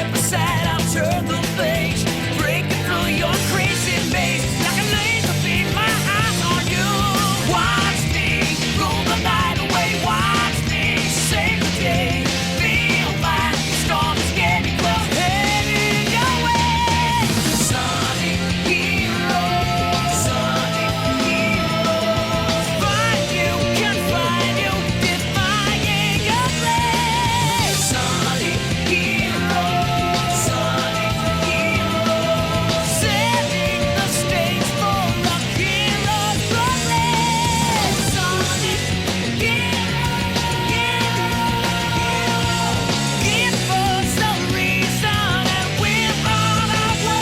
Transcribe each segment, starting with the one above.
step aside, I'll turn the page, breaking through your crazy maze. Like a laser beam, my eyes on you. Watch me rule the night away. Watch me save the day. Feel my storm is getting close, heading your way. Sonic heroes, Sonic heroes. Find you, confine you, defying your blade. Sonic heroes, Sonic heroes. Setting the stage for the heroes parade. Sonic heroes, give us a reason and we're on our way.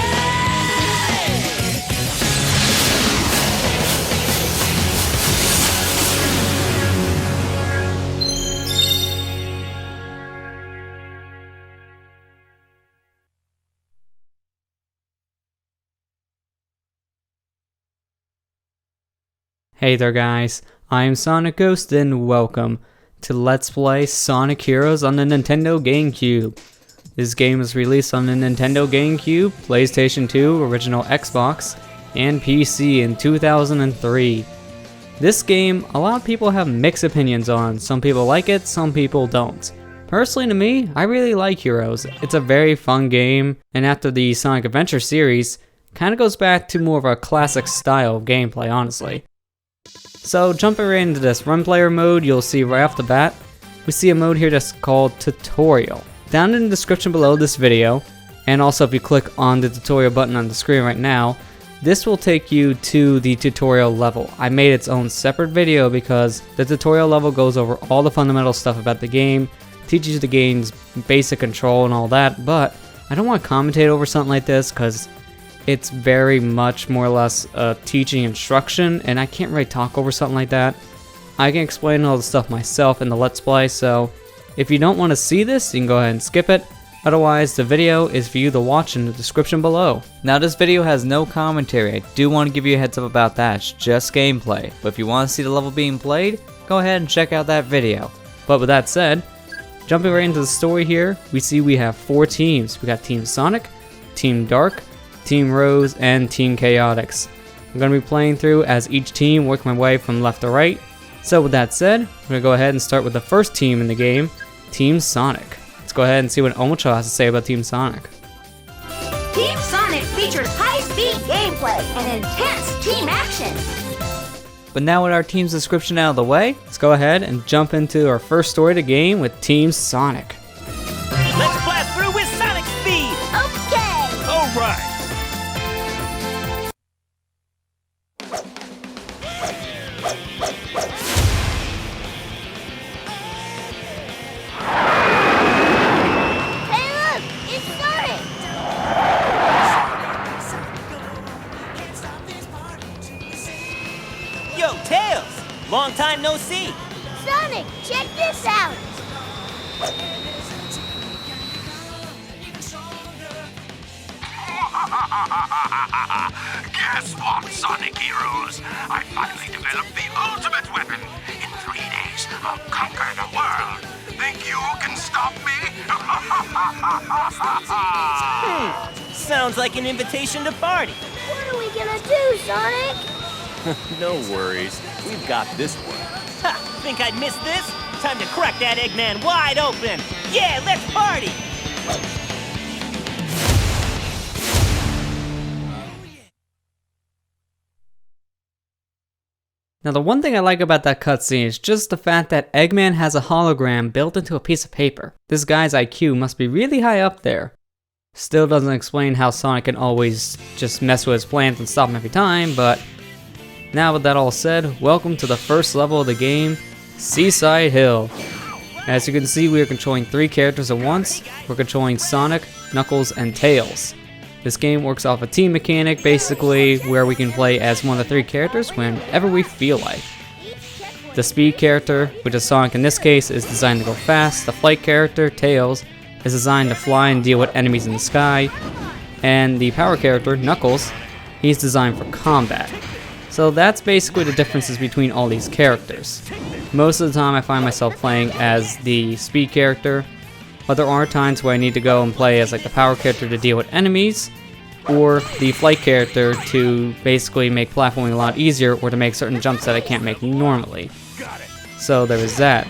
Hey there guys, I'm SonicGhost and welcome to Let's Play Sonic Heroes on the Nintendo GameCube. This game was released on the Nintendo GameCube, PlayStation 2, original Xbox, and PC in 2003. This game, a lot of people have mixed opinions on. Some people like it, some people don't. Personally to me, I really like Heroes. It's a very fun game, and after the Sonic Adventure series, kinda goes back to more of a classic style of gameplay, honestly. So jumping right into this run player mode, you'll see right off the bat, we see a mode here that's called Tutorial. Down in the description below this video, and also if you click on the tutorial button on the screen right now, this will take you to the tutorial level. I made its own separate video because the tutorial level goes over all the fundamental stuff about the game, teaches you the game's basic control and all that, but I don't want to commentate over something like this because it's very much more or less a teaching instruction, and I can't really talk over something like that. I can explain all the stuff myself in the Let's Play, so if you don't want to see this, you can go ahead and skip it. Otherwise, the video is for you to watch in the description below. Now this video has no commentary. I do want to give you a heads up about that. It's just gameplay. But if you want to see the level being played, go ahead and check out that video. But with that said, jumping right into the story here, we have 4 teams. We got Team Sonic, Team Dark, Team Rose, and Team Chaotix. I'm going to be playing through as each team, working my way from left to right. So with that said, I'm going to go ahead and start with the first team in the game, Team Sonic. Let's go ahead and see what Omocho has to say about Team Sonic. Team Sonic features high-speed gameplay and intense team action. But now with our team's description out of the way, let's go ahead and jump into our first story of the game with Team Sonic. Let's blast through with Sonic speed. Okay. All right. Hey look, it's Sonic. Yo, Tails! Long time no see. Sonic, check this out. Guess what, Sonic Heroes? I finally developed the ultimate weapon. In 3 days, I'll conquer the world. Think you can stop me? Sounds like an invitation to party. What are we gonna do, Sonic? No worries, we've got this one. Ha! Think I'd miss this? Time to crack that Eggman wide open. Yeah, let's party! Now the one thing I like about that cutscene is just the fact that Eggman has a hologram built into a piece of paper. This guy's IQ must be really high up there. Still doesn't explain how Sonic can always just mess with his plans and stop him every time, but now with that all said, welcome to the first level of the game, Seaside Hill. As you can see, we are controlling 3 characters at once. We're controlling Sonic, Knuckles, and Tails. This game works off a team mechanic, basically, where we can play as one of the 3 characters whenever we feel like. The speed character, which is Sonic in this case, is designed to go fast. The flight character, Tails, is designed to fly and deal with enemies in the sky. And the power character, Knuckles, he's designed for combat. So that's basically the differences between all these characters. Most of the time I find myself playing as the speed character, but there are times where I need to go and play as like the power character to deal with enemies, or the flight character to basically make platforming a lot easier, or to make certain jumps that I can't make normally. So there is that.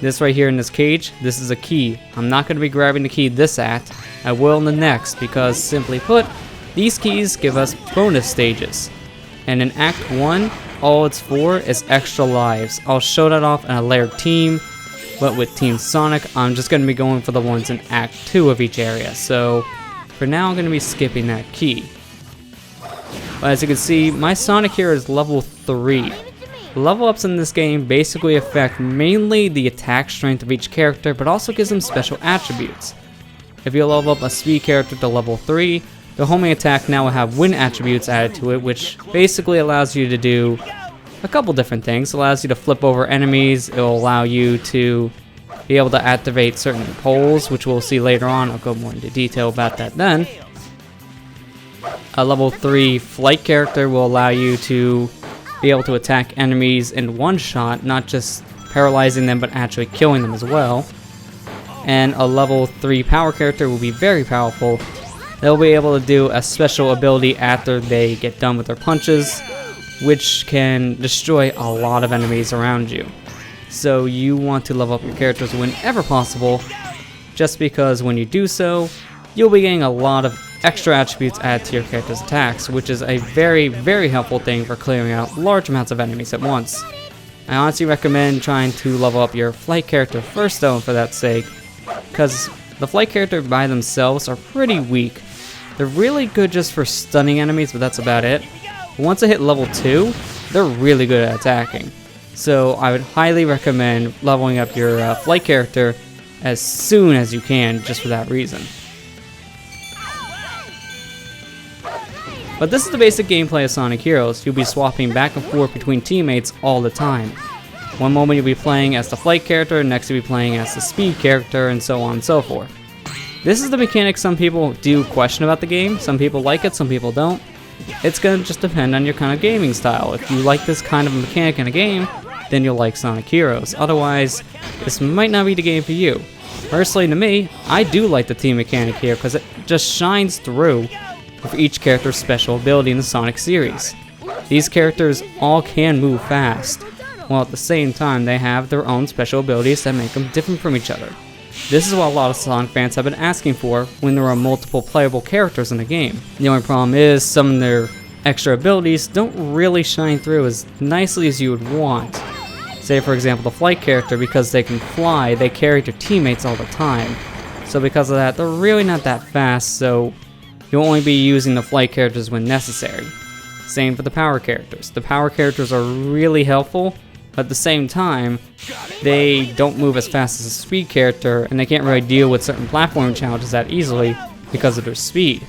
This right here in this cage, this is a key. I'm not going to be grabbing the key this act. I will in the next, because simply put, these keys give us bonus stages. And in Act 1, all it's for is extra lives. I'll show that off in a layered team, but with Team Sonic, I'm just going to be going for the ones in Act 2 of each area. So for now, I'm going to be skipping that key. But as you can see, my Sonic here is level 3. Level ups in this game basically affect mainly the attack strength of each character, but also gives them special attributes. If you level up a speed character to level 3, the homing attack now will have wind attributes added to it, which basically allows you to do a couple different things. It allows you to flip over enemies, it will allow you to be able to activate certain poles, which we'll see later on. I'll go more into detail about that then. A level 3 flight character will allow you to be able to attack enemies in one shot, not just paralyzing them but actually killing them as well. And a level 3 power character will be very powerful. They'll be able to do a special ability after they get done with their punches, which can destroy a lot of enemies around you. So you want to level up your characters whenever possible, just because when you do so, you'll be getting a lot of extra attributes added to your character's attacks, which is a very, very helpful thing for clearing out large amounts of enemies at once. I honestly recommend trying to level up your flight character first though, for that sake, because the flight character by themselves are pretty weak. They're really good just for stunning enemies, but that's about it. But once they hit level 2, they're really good at attacking. So I would highly recommend leveling up your flight character as soon as you can, just for that reason. But this is the basic gameplay of Sonic Heroes. You'll be swapping back and forth between teammates all the time. One moment you'll be playing as the flight character, next you'll be playing as the speed character, and so on and so forth. This is the mechanic some people do question about the game. Some people like it, some people don't. It's gonna just depend on your kind of gaming style. If you like this kind of mechanic in a game, then you'll like Sonic Heroes. Otherwise, this might not be the game for you. Personally, to me, I do like the team mechanic here because it just shines through with each character's special ability in the Sonic series. These characters all can move fast, while at the same time they have their own special abilities that make them different from each other. This is what a lot of Sonic fans have been asking for when there are multiple playable characters in the game. The only problem is some of their extra abilities don't really shine through as nicely as you would want. Say for example the flight character, because they can fly, they carry their teammates all the time. So because of that, they're really not that fast, so you'll only be using the flight characters when necessary. Same for the power characters. The power characters are really helpful, but at the same time, they don't move as fast as a speed character, and they can't really deal with certain platform challenges that easily because of their speed.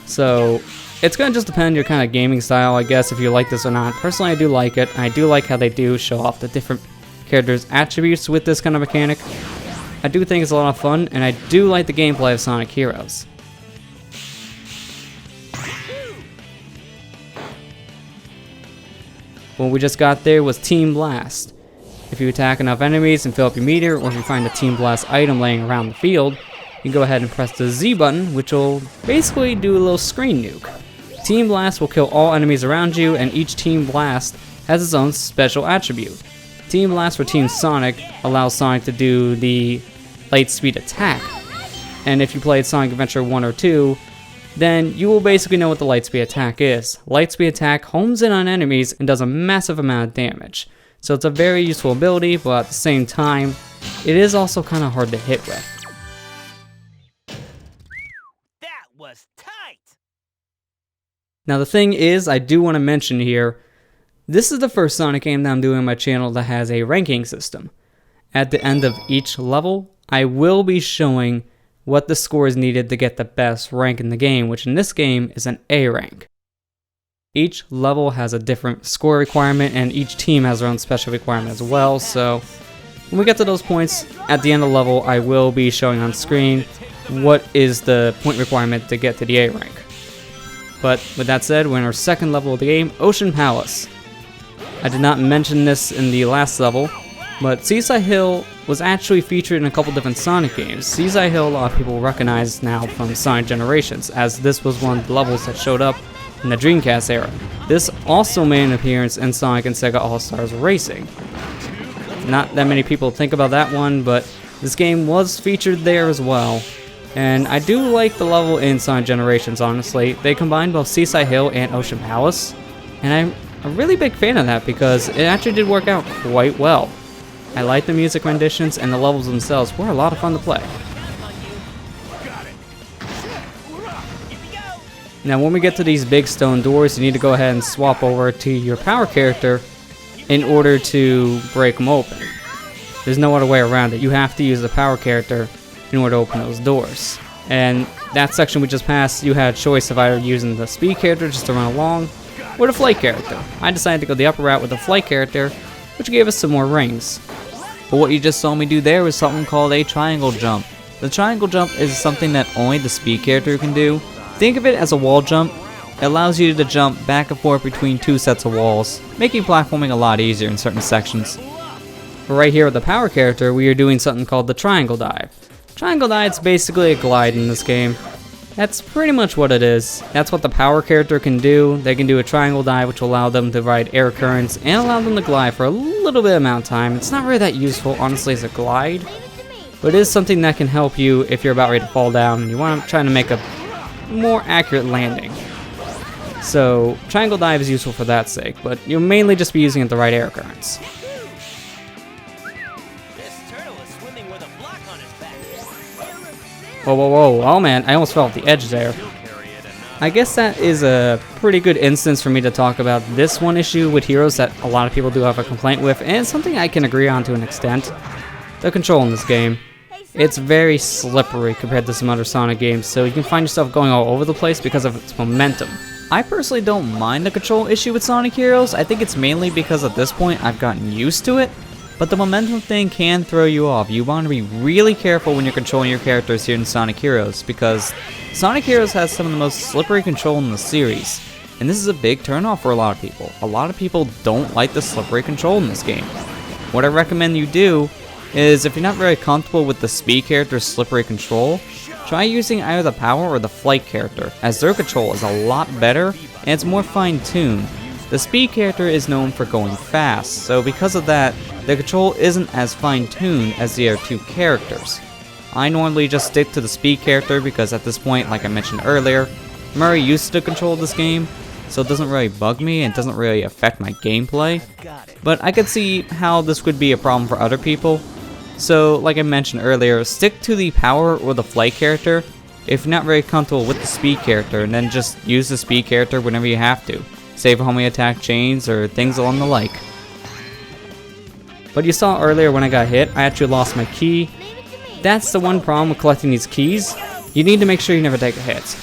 So it's going to just depend on your kind of gaming style, I guess, if you like this or not. Personally, I do like it. I do like how they do show off the different characters' attributes with this kind of mechanic. I do think it's a lot of fun, and I do like the gameplay of Sonic Heroes. What we just got there was Team Blast. If you attack enough enemies and fill up your meter, or if you find a Team Blast item laying around the field, you can go ahead and press the Z button, which will basically do a little screen nuke. Team Blast will kill all enemies around you, and each Team Blast has its own special attribute. Team Blast for Team Sonic allows Sonic to do the light speed attack, and if you played Sonic Adventure 1 or 2, then you will basically know what the light speed attack is. Light speed attack homes in on enemies and does a massive amount of damage. So it's a very useful ability, but at the same time, it is also kind of hard to hit with. That was tight! Now the thing is, I do want to mention here, this is the first Sonic game that I'm doing on my channel that has a ranking system. At the end of each level, I will be showing what the score is needed to get the best rank in the game, which in this game is an A rank. Each level has a different score requirement, and each team has their own special requirement as well, so when we get to those points, at the end of the level, I will be showing on screen what is the point requirement to get to the A rank. But with that said, we're in our second level of the game, Ocean Palace. I did not mention this in the last level, But Seaside Hill was actually featured in a couple different Sonic games. Seaside Hill, a lot of people recognize now from Sonic Generations, as this was one of the levels that showed up in the Dreamcast era. This also made an appearance in Sonic and Sega All-Stars Racing. Not that many people think about that one, but this game was featured there as well. And I do like the level in Sonic Generations, honestly. They combined both Seaside Hill and Ocean Palace, and I'm a really big fan of that because it actually did work out quite well. I like the music renditions, and the levels themselves were a lot of fun to play. Now when we get to these big stone doors, you need to go ahead and swap over to your power character in order to break them open. There's no other way around it. You have to use the power character in order to open those doors. And that section we just passed, you had a choice of either using the speed character just to run along, or the flight character. I decided to go the upper route with the flight character, which gave us some more rings. But what you just saw me do there was something called a triangle jump. The triangle jump is something that only the speed character can do. Think of it as a wall jump. It allows you to jump back and forth between two sets of walls, making platforming a lot easier in certain sections. But right here with the power character, we are doing something called the triangle dive. Triangle dive is basically a glide in this game. That's pretty much what it is. That's what the power character can do. They can do a triangle dive, which will allow them to ride air currents and allow them to glide for a little bit amount of time. It's not really that useful, honestly, as a glide, but it is something that can help you if you're about ready to fall down and you want to try to make a more accurate landing. So triangle dive is useful for that sake, but you'll mainly just be using it to ride air currents. Whoa, whoa, whoa, oh man, I almost fell off the edge there. I guess that is a pretty good instance for me to talk about this one issue with Heroes that a lot of people do have a complaint with, and something I can agree on to an extent. The control in this game. It's very slippery compared to some other Sonic games, so you can find yourself going all over the place because of its momentum. I personally don't mind the control issue with Sonic Heroes. I think it's mainly because at this point I've gotten used to it. But the momentum thing can throw you off. You want to be really careful when you're controlling your characters here in Sonic Heroes, because Sonic Heroes has some of the most slippery control in the series. And this is a big turnoff for a lot of people. A lot of people don't like the slippery control in this game. What I recommend you do is, if you're not very comfortable with the speed character's slippery control, try using either the power or the flight character, as their control is a lot better and it's more fine-tuned. The speed character is known for going fast, so because of that, the control isn't as fine-tuned as the other two characters. I normally just stick to the speed character because at this point, like I mentioned earlier, I'm already used to the control of this game, so it doesn't really bug me and doesn't really affect my gameplay. But I could see how this would be a problem for other people. So, like I mentioned earlier, stick to the power or the flight character if you're not very comfortable with the speed character, and then just use the speed character whenever you have to. Save for homing attack chains or things along the like. But you saw earlier when I got hit, I actually lost my key. That's the one problem with collecting these keys. You need to make sure you never take a hit.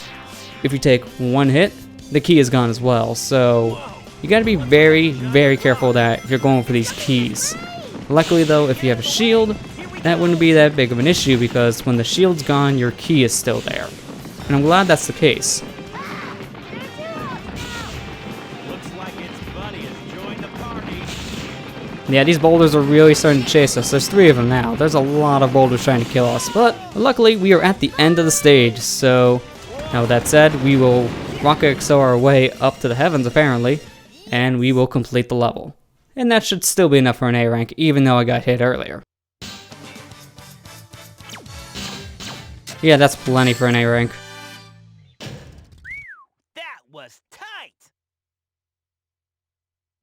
If you take one hit, the key is gone as well. So you gotta be very, very careful with that if you're going for these keys. Luckily though, if you have a shield, that wouldn't be that big of an issue because when the shield's gone, your key is still there. And I'm glad that's the case. Yeah, these boulders are really starting to chase us. There's 3 of them now. There's a lot of boulders trying to kill us, but luckily we are at the end of the stage. So, now with that said, we will rocket excel our way up to the heavens apparently, and we will complete the level. And that should still be enough for an A rank, even though I got hit earlier. Yeah, that's plenty for an A rank. That was tight!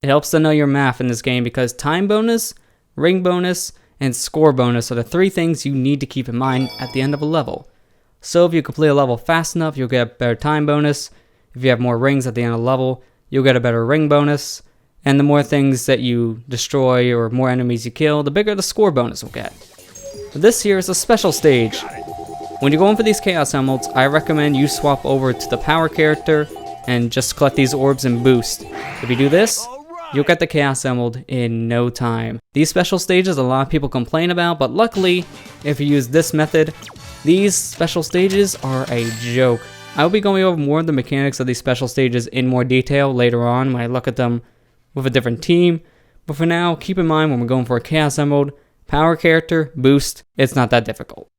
It helps to know your math in this game because time bonus, ring bonus, and score bonus are the 3 things you need to keep in mind at the end of a level. So if you complete a level fast enough, you'll get a better time bonus. If you have more rings at the end of the level, you'll get a better ring bonus. And the more things that you destroy or more enemies you kill, the bigger the score bonus will get. But this here is a special stage. When you're going for these Chaos Emeralds, I recommend you swap over to the power character and just collect these orbs and boost. If you do this, you'll get the Chaos Emerald in no time. These special stages a lot of people complain about, but luckily, if you use this method, these special stages are a joke. I'll be going over more of the mechanics of these special stages in more detail later on when I look at them with a different team, But for now, keep in mind when we're going for a Chaos Emerald, power character, boost, it's not that difficult.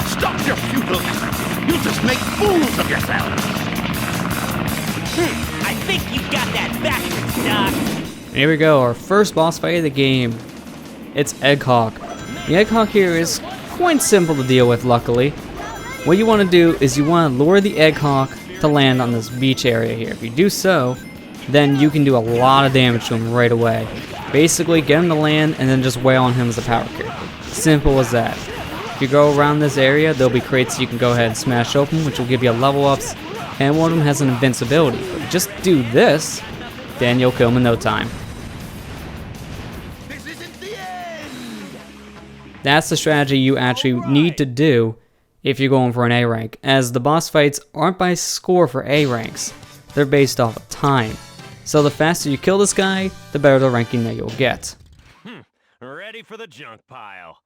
Stop your futile efforts. You'll just make fools of yourselves. I think you got that backwards, Doc. Here we go, our first boss fight of the game. It's Egghawk. The Egghawk here is quite simple to deal with, luckily. What you want to do is you want to lure the Egghawk to land on this beach area here. If you do so, then you can do a lot of damage to him right away. Basically, get him to land and then just wail on him as a power character. Simple as that. If you go around this area, there'll be crates you can go ahead and smash open, which will give you level ups, and one of them has an invincibility. But just do this, then you'll kill him in no time. This isn't the end. That's the strategy you actually need to do if you're going for an A rank, as the boss fights aren't by score for A ranks, they're based off of time. So the faster you kill this guy, the better the ranking that you'll get. Ready for the junk pile.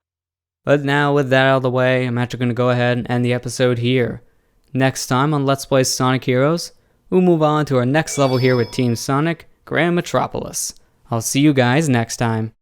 But now with that out of the way, I'm actually going to go ahead and end the episode here. Next time on Let's Play Sonic Heroes, we'll move on to our next level here with Team Sonic, Grand Metropolis. I'll see you guys next time.